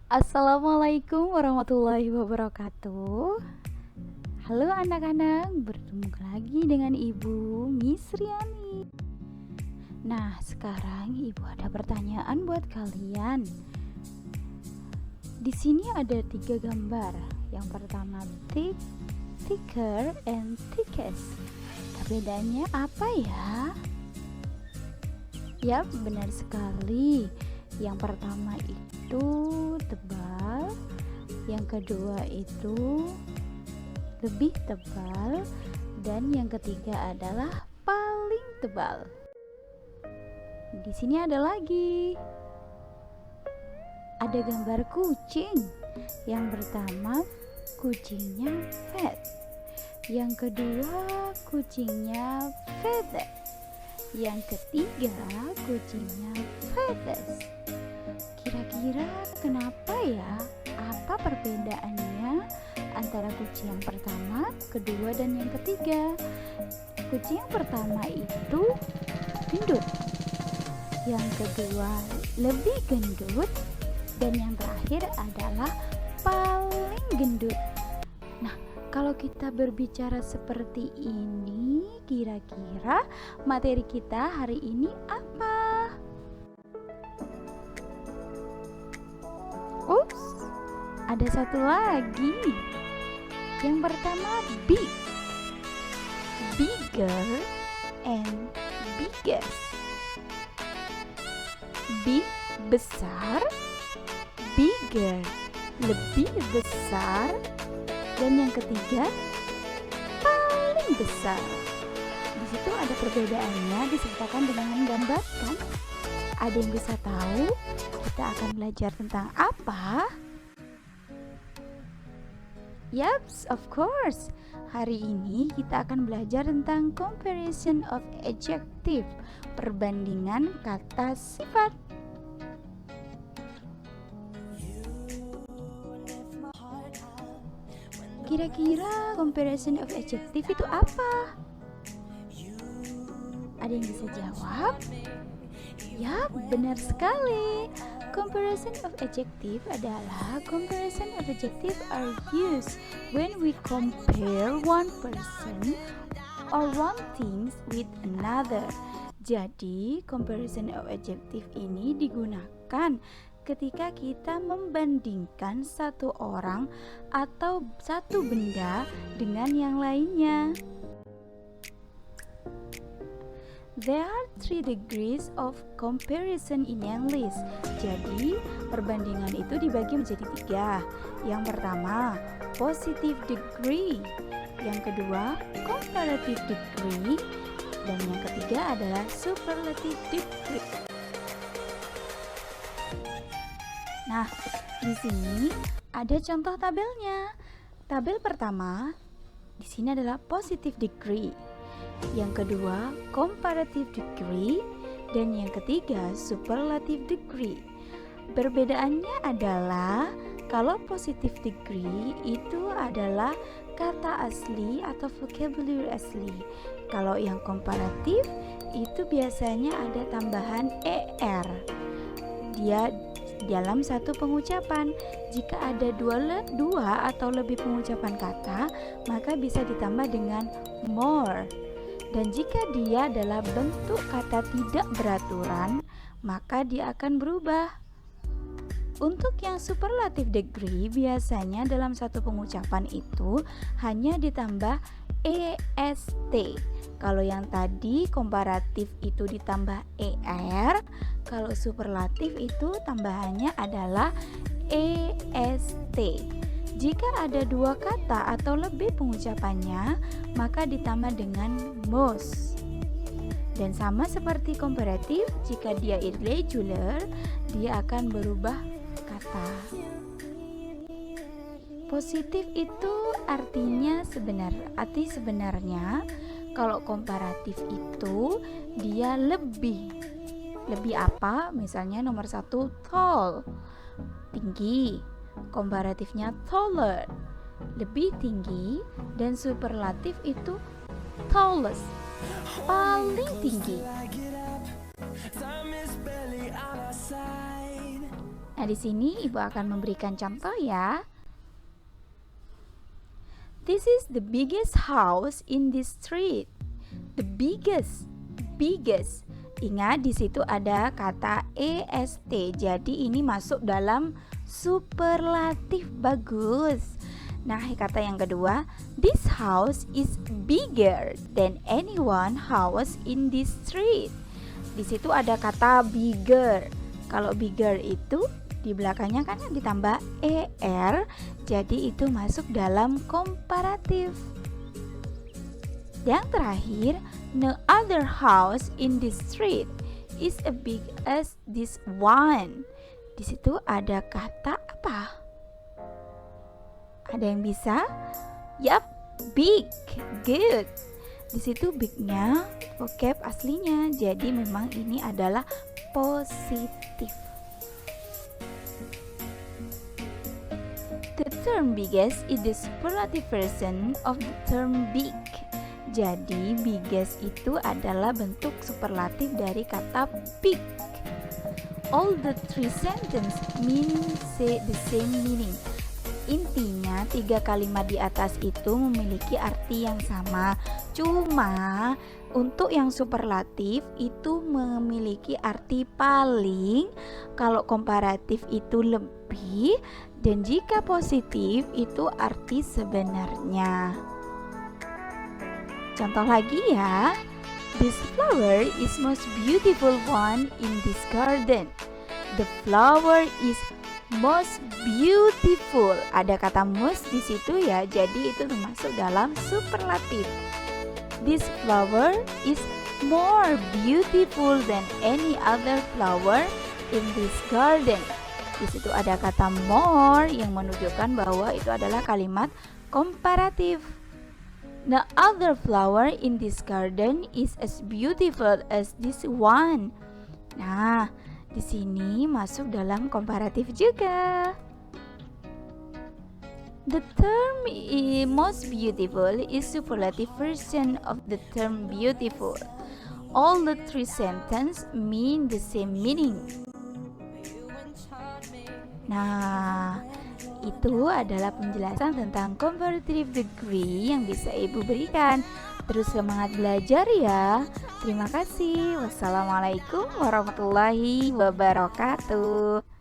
Assalamualaikum warahmatullahi wabarakatuh. Halo anak-anak, bertemu lagi dengan Ibu Miss Riani. Nah, sekarang Ibu ada pertanyaan buat kalian. Di sini ada 3 gambar. Yang pertama thick, thicker, and thickest. Bedanya apa ya? Yap, benar sekali. Yang pertama itu tebal, yang kedua itu lebih tebal, dan yang ketiga adalah paling tebal. Di sini ada lagi. Ada gambar kucing. Yang pertama kucingnya fat, yang kedua kucingnya feather, yang ketiga kucingnya feathers. Kira-kira kenapa ya? Apa perbedaannya antara kucing yang pertama, kedua, dan yang ketiga? Kucing yang pertama itu gendut, yang kedua lebih gendut, dan yang terakhir adalah paling gendut. Nah, kalau kita berbicara seperti ini, kira-kira materi kita hari ini apa? Ups, ada satu lagi. Yang pertama big, bigger, and biggest. Big, besar, bigger, lebih besar, dan yang ketiga paling besar. Di situ ada perbedaannya disertakan dengan menggambarkan. Ada yang bisa tahu kita akan belajar tentang apa? Yaps, of course. Hari ini kita akan belajar tentang comparison of adjective, perbandingan kata sifat. Kira-kira comparison of adjective itu apa? Ada yang bisa jawab? Ya, benar sekali. Comparison of adjective adalah comparison of adjective are used when we compare one person or one things with another. Jadi, comparison of adjective ini digunakan ketika kita membandingkan satu orang atau satu benda dengan yang lainnya. There are 3 degrees of comparison in English. Jadi, perbandingan itu dibagi menjadi 3. Yang pertama, positive degree. Yang kedua, comparative degree. Dan yang ketiga adalah superlative degree. Nah, di sini ada contoh tabelnya. Tabel pertama di sini adalah positive degree. Yang kedua, comparative degree, dan yang ketiga, superlative degree. Perbedaannya adalah kalau positive degree itu adalah kata asli atau vocabulary asli. Kalau yang komparatif itu biasanya ada tambahan er. Dia dalam satu pengucapan. Jika ada dua atau lebih pengucapan kata, maka bisa ditambah dengan more. Dan jika dia adalah bentuk kata tidak beraturan, maka dia akan berubah. Untuk yang superlative degree, biasanya dalam satu pengucapan itu hanya ditambah est. Kalau yang tadi komparatif itu ditambah er, kalau superlatif itu tambahannya adalah est. Jika ada 2 kata atau lebih pengucapannya, maka ditambah dengan most. Dan sama seperti komparatif, jika dia irregular, dia akan berubah kata. Positif itu artinya arti sebenarnya kalau komparatif itu dia lebih apa? Misalnya nomor 1 tall, tinggi. Komparatifnya taller, lebih tinggi, dan superlatif itu tallest, paling tinggi. Nah, di sini Ibu akan memberikan contoh ya. This is the biggest house in this street. The biggest. Ingat di situ ada kata est. Jadi ini masuk dalam superlatif. Bagus. Nah, kata yang kedua, this house is bigger than anyone house in this street. Di situ ada kata bigger. Kalau bigger itu di belakangnya kan ditambah er, jadi itu masuk dalam komparatif. Yang terakhir, no other house in this street is as big as this one. Di situ ada kata apa? Ada yang bisa? Yap, big. Good. Di situ big-nya vocab aslinya. Jadi memang ini adalah positif. The term biggest is the superlative version of the term big. Jadi biggest itu adalah bentuk superlatif dari kata big. All the three sentences mean the same meaning. Intinya 3 kalimat di atas itu memiliki arti yang sama. Cuma untuk yang superlatif itu memiliki arti paling, kalau komparatif itu lebih, dan jika positif itu arti sebenarnya. Contoh lagi ya. This flower is most beautiful one in this garden. The flower is most beautiful. Ada kata most di situ ya, jadi itu termasuk dalam superlatif. This flower is more beautiful than any other flower in this garden. Di situ ada kata more yang menunjukkan bahwa itu adalah kalimat komparatif. The other flower in this garden is as beautiful as this one. Nah, di sini masuk dalam komparatif juga. The term most beautiful is superlative version of the term beautiful. All the three sentences mean the same meaning. Nah, itu adalah penjelasan tentang comparative degree yang bisa Ibu berikan. Terus semangat belajar ya. Terima kasih. Wassalamualaikum warahmatullahi wabarakatuh.